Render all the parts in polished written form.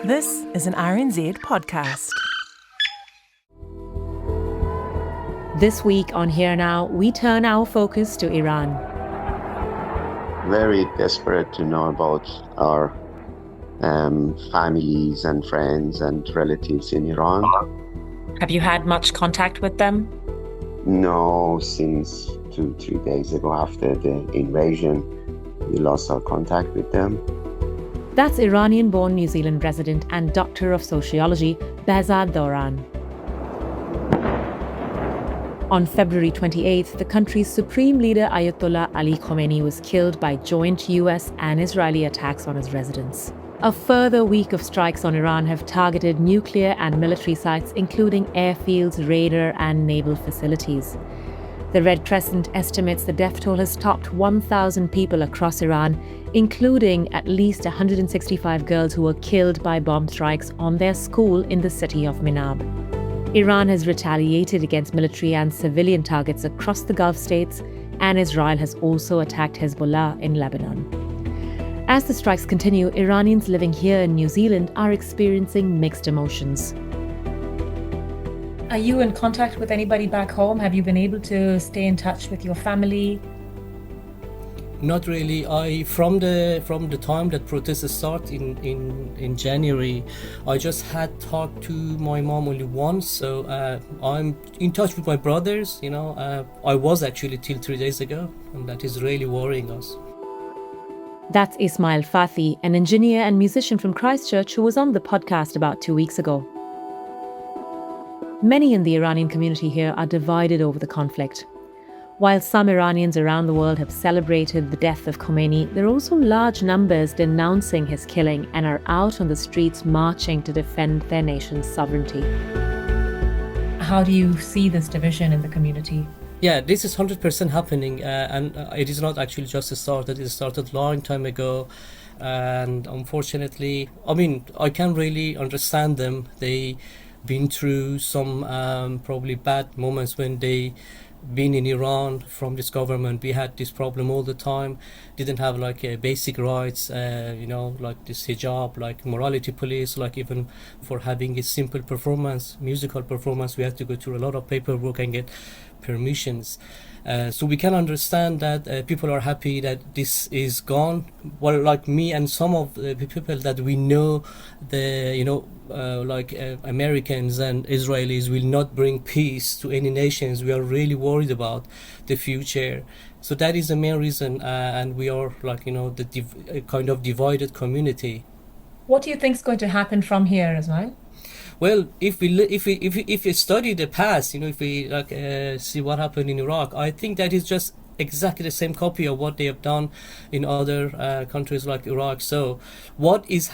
This is an RNZ podcast. This week on Here Now, we turn our focus to Iran. Very desperate to know about our families and friends and relatives in Iran. Have you had much contact with them? No, since 2-3 days ago after the invasion, we lost our contact with them. That's Iranian-born New Zealand resident and Doctor of Sociology, Behzad Doran. On February 28th, the country's supreme leader Ayatollah Ali Khamenei was killed by joint US and Israeli attacks on his residence. A further week of strikes on Iran have targeted nuclear and military sites, including airfields, radar and naval facilities. The Red Crescent estimates the death toll has topped 1,000 people across Iran, including at least 165 girls who were killed by bomb strikes on their school in the city of Minab. Iran has retaliated against military and civilian targets across the Gulf states, and Israel has also attacked Hezbollah in Lebanon. As the strikes continue, Iranians living here in New Zealand are experiencing mixed emotions. Are you in contact with anybody back home? Have you been able to stay in touch with your family? Not really. From the time that protests start in January, I just had talked to my mom only once. So I'm in touch with my brothers. I was actually till 3 days ago, and that is really worrying us. That's Ismail Fathi, an engineer and musician from Christchurch who was on the podcast about 2 weeks ago. Many in the Iranian community here are divided over the conflict. While some Iranians around the world have celebrated the death of Khomeini, there are also large numbers denouncing his killing and are out on the streets marching to defend their nation's sovereignty. How do you see this division in the community? Yeah, this is 100% happening, and it is not actually just started. It started a long time ago, and unfortunately, I can really understand them. They been through some probably bad moments when they been in Iran from this government. We had this problem all the time, didn't have basic rights, like this hijab, like morality police, like even for having a simple performance, musical performance, we had to go through a lot of paperwork and get permissions. So we can understand that people are happy that this is gone. Well, like me and some of the people that we know, Americans and Israelis will not bring peace to any nations. We are really worried about the future. So that is the main reason, and we are kind of divided community. What do you think is going to happen from here as well? Well, if we study the past, if we see what happened in Iraq, I think that is just exactly the same copy of what they have done in other countries like Iraq. So, what is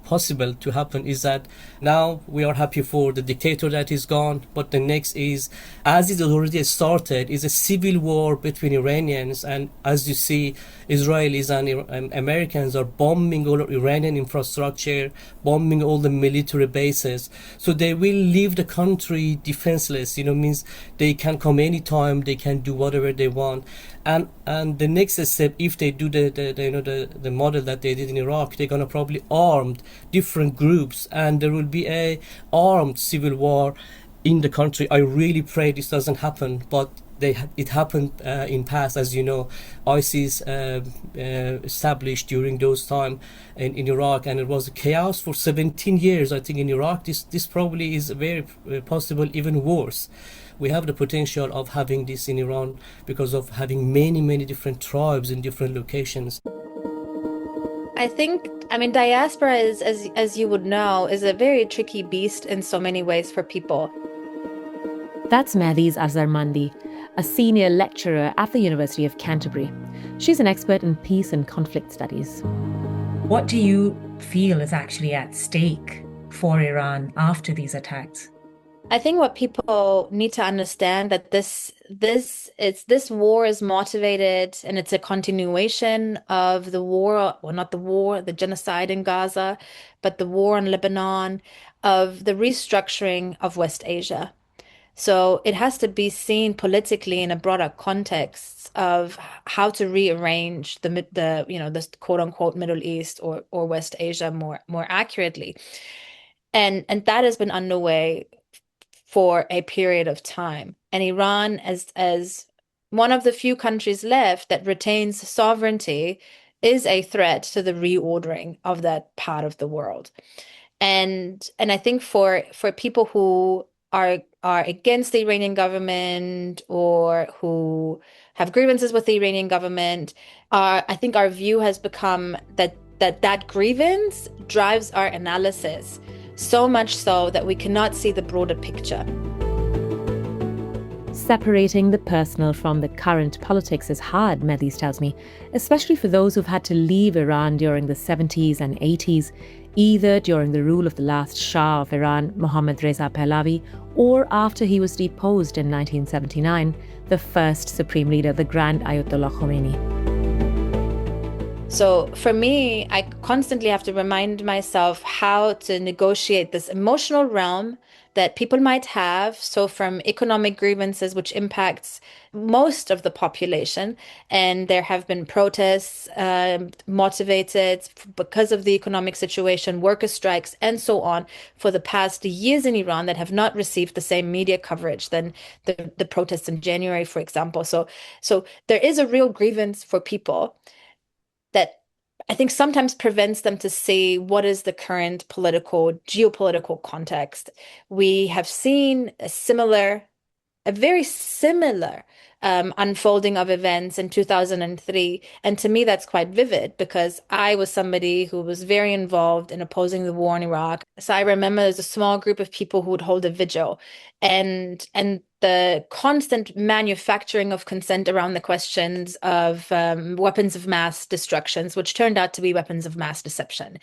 possible to happen is that now we are happy for the dictator that is gone, but the next is, as it already started, is a civil war between Iranians, and as you see, Israelis and Americans are bombing all Iranian infrastructure, bombing all the military bases. So they will leave the country defenseless. Means they can come anytime, they can do whatever they want. And the next step, if they do the model that they did in Iraq, they're gonna probably armed different groups, and there will be a armed civil war in the country. I really pray this doesn't happen, but it happened in past. As you know, ISIS established during those time in Iraq, and it was chaos for 17 years. I think in Iraq, this probably is very possible even worse. We have the potential of having this in Iran because of having many different tribes in different locations. I think, diaspora is, as you would know, is a very tricky beast in so many ways for people. That's Mehdiz Azarmandi, a senior lecturer at the University of Canterbury. She's an expert in peace and conflict studies. What do you feel is actually at stake for Iran after these attacks? I think what people need to understand that this war is motivated, and it's a continuation of the war, well, not the war, the genocide in Gaza, but the war in Lebanon, of the restructuring of West Asia. So it has to be seen politically in a broader context of how to rearrange the quote unquote Middle East or West Asia more accurately. And that has been underway for a period of time. And Iran, as one of the few countries left that retains sovereignty, is a threat to the reordering of that part of the world. And I think for people who are against the Iranian government or who have grievances with the Iranian government, I think our view has become that grievance drives our analysis, so much so that we cannot see the broader picture. Separating the personal from the current politics is hard, Melis tells me, especially for those who've had to leave Iran during the 70s and 80s, either during the rule of the last Shah of Iran, Mohammad Reza Pahlavi, or after he was deposed in 1979, the first supreme leader, the Grand Ayatollah Khomeini. So for me, I constantly have to remind myself how to negotiate this emotional realm that people might have. So from economic grievances, which impacts most of the population, and there have been protests motivated because of the economic situation, worker strikes, and so on for the past years in Iran that have not received the same media coverage than the protests in January, for example. So there is a real grievance for people that I think sometimes prevents them to see what is the current geopolitical context. We have seen a very similar unfolding of events in 2003. And to me, that's quite vivid because I was somebody who was very involved in opposing the war in Iraq. So I remember there's a small group of people who would hold a vigil, and the constant manufacturing of consent around the questions of weapons of mass destructions, which turned out to be weapons of mass deception.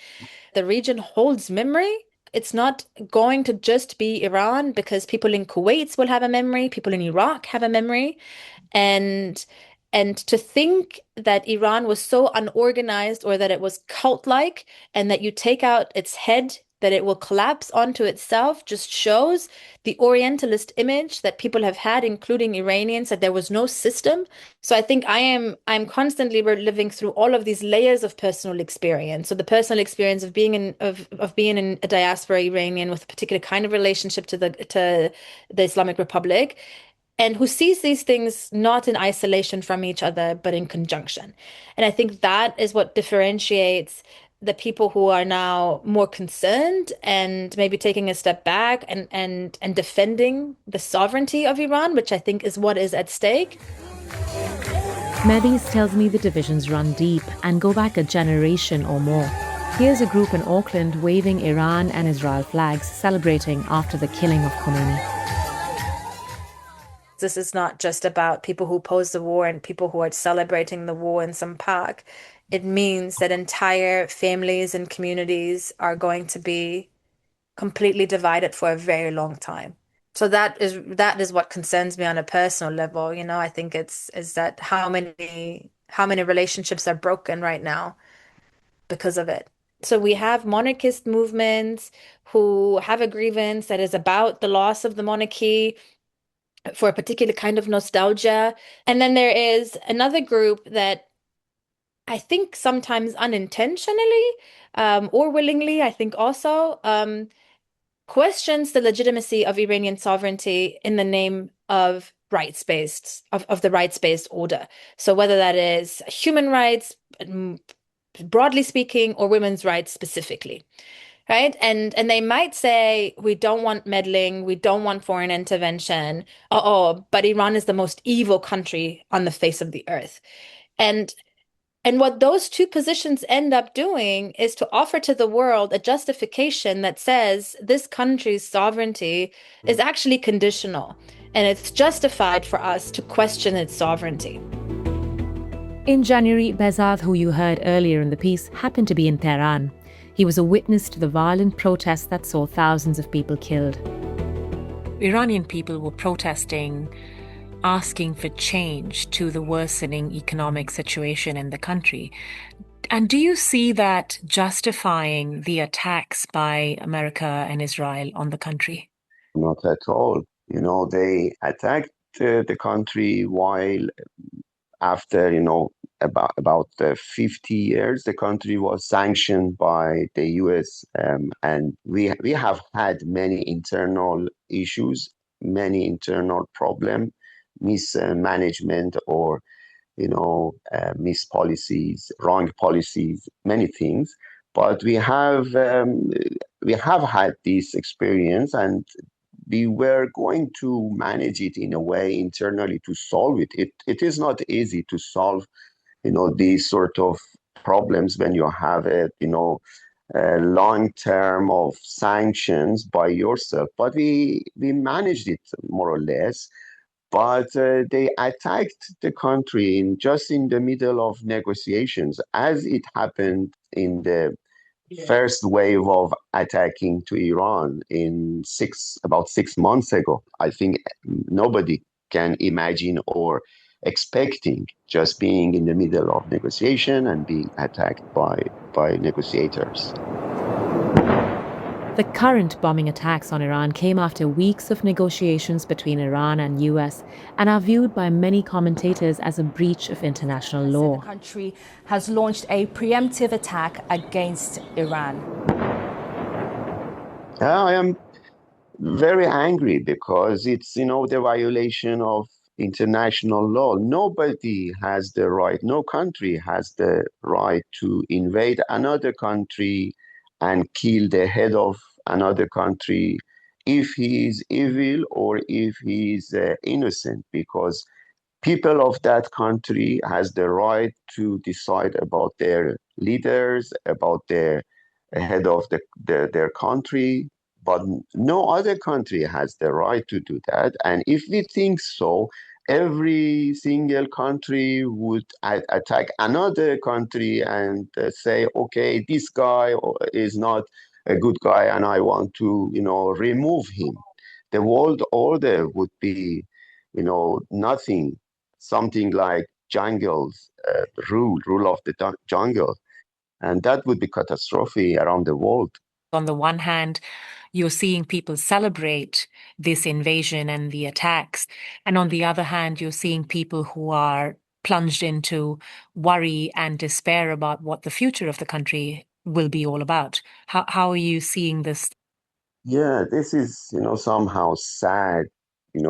The region holds memory. It's not going to just be Iran because people in Kuwait will have a memory, people in Iraq have a memory. And and to think that Iran was so unorganized or that it was cult-like and that you take out its head, that it will collapse onto itself, just shows the Orientalist image that people have had, including Iranians, that there was no system. So I think I'm constantly living through all of these layers of personal experience. So the personal experience of being in a diaspora Iranian with a particular kind of relationship to the Islamic Republic, and who sees these things not in isolation from each other, but in conjunction. And I think that is what differentiates the people who are now more concerned and maybe taking a step back and defending the sovereignty of Iran, which I think is what is at stake. Melis tells me the divisions run deep and go back a generation or more. Here's a group in Auckland waving Iran and Israel flags, celebrating after the killing of Khomeini. This is not just about people who oppose the war and people who are celebrating the war in some park. It means that entire families and communities are going to be completely divided for a very long time. So that is what concerns me on a personal level. You know, I think is that how many relationships are broken right now because of it. So we have monarchist movements who have a grievance that is about the loss of the monarchy for a particular kind of nostalgia. And then there is another group that I think sometimes unintentionally or willingly, I think also questions the legitimacy of Iranian sovereignty in the name of of the rights-based order. So whether that is human rights, broadly speaking, or women's rights specifically. Right. And they might say, we don't want meddling, we don't want foreign intervention. But Iran is the most evil country on the face of the earth. And what those two positions end up doing is to offer to the world a justification that says this country's sovereignty is actually conditional, and it's justified for us to question its sovereignty. In January, Behzad, who you heard earlier in the piece, happened to be in Tehran. He was a witness to the violent protests that saw thousands of people killed. Iranian people were protesting, asking for change to the worsening economic situation in the country. And do you see that justifying the attacks by America and Israel on the country? Not at all. They attacked the country while after, about 50 years, the country was sanctioned by the US, and we have had many internal issues, many internal problems, mismanagement or mispolicies, wrong policies, many things. But we have had this experience, and we were going to manage it in a way internally to solve it. It is not easy to solve, these sort of problems when you have a long term of sanctions by yourself. But we managed it more or less. But they attacked the country just in the middle of negotiations, as it happened in the first wave of attacking to Iran about 6 months ago. I think nobody can imagine or expecting just being in the middle of negotiation and being attacked by negotiators. The current bombing attacks on Iran came after weeks of negotiations between Iran and US and are viewed by many commentators as a breach of international law. The country has launched a preemptive attack against Iran. I am very angry because it's, the violation of international law. Nobody has the right, no country has the right to invade another country and kill the head of another country if he is evil or if he is innocent, because people of that country has the right to decide about their leaders, about their head of their country, but no other country has the right to do that. And if we think so, every single country would attack another country and say, okay, this guy is not a good guy and I want to, remove him. The world order would be, nothing, something like jungles, rule of the jungle. And that would be catastrophic around the world. On the one hand, you're seeing people celebrate this invasion and the attacks. And on the other hand, you're seeing people who are plunged into worry and despair about what the future of the country will be all about. How are you seeing this? Yeah, this is, somehow sad,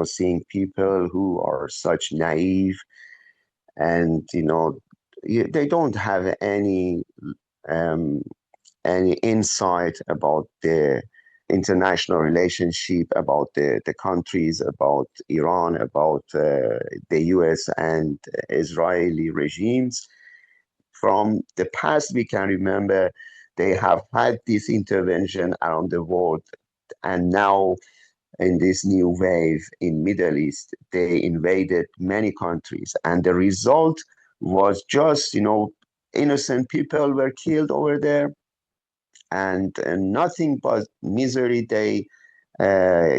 seeing people who are such naive and, they don't have any insight about the international relationship, about the countries, about Iran, about the US and Israeli regimes. From the past, we can remember they have had this intervention around the world, and now in this new wave in Middle East, they invaded many countries, and the result was just, innocent people were killed over there, and nothing but misery they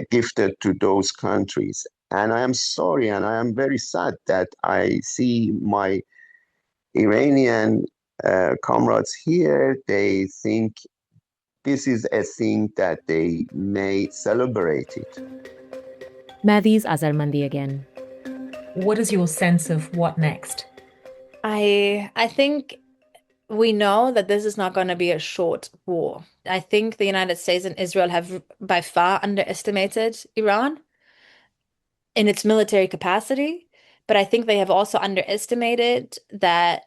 gifted to those countries. And I am sorry, and I am very sad that I see my Iranian comrades here. They think this is a thing that they may celebrate it. Mehdi's Azarmandi again. What is your sense of what next? I think we know that this is not going to be a short war. I think the United States and Israel have by far underestimated Iran in its military capacity, but I think they have also underestimated that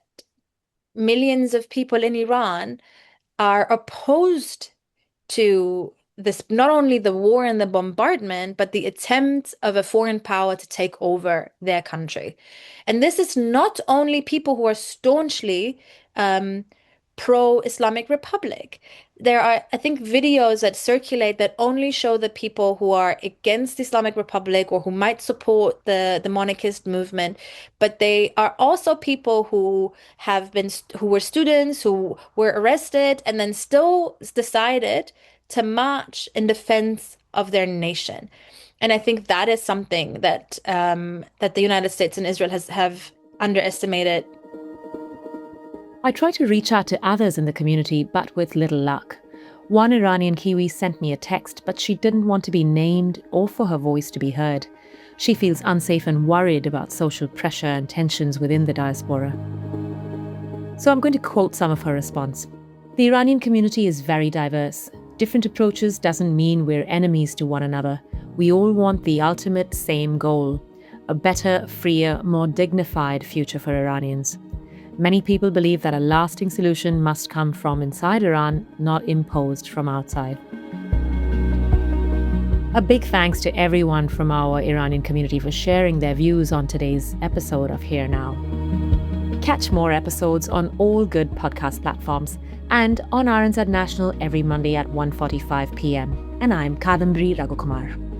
millions of people in Iran are opposed to this, not only the war and the bombardment, but the attempt of a foreign power to take over their country. And this is not only people who are staunchly pro-Islamic Republic. There are, I think, videos that circulate that only show the people who are against Islamic Republic or who might support the monarchist movement, but they are also people who were students, who were arrested, and then still decided to march in defense of their nation. And I think that is something that that the United States and Israel have underestimated. I tried to reach out to others in the community, but with little luck. One Iranian Kiwi sent me a text, but she didn't want to be named or for her voice to be heard. She feels unsafe and worried about social pressure and tensions within the diaspora. So I'm going to quote some of her response. The Iranian community is very diverse. Different approaches doesn't mean we're enemies to one another. We all want the ultimate same goal: a better, freer, more dignified future for Iranians. Many people believe that a lasting solution must come from inside Iran, not imposed from outside. A big thanks to everyone from our Iranian community for sharing their views on today's episode of Here Now. Catch more episodes on all good podcast platforms and on RNZ National every Monday at 1:45 p.m. And I'm Kadambari Raghukumar.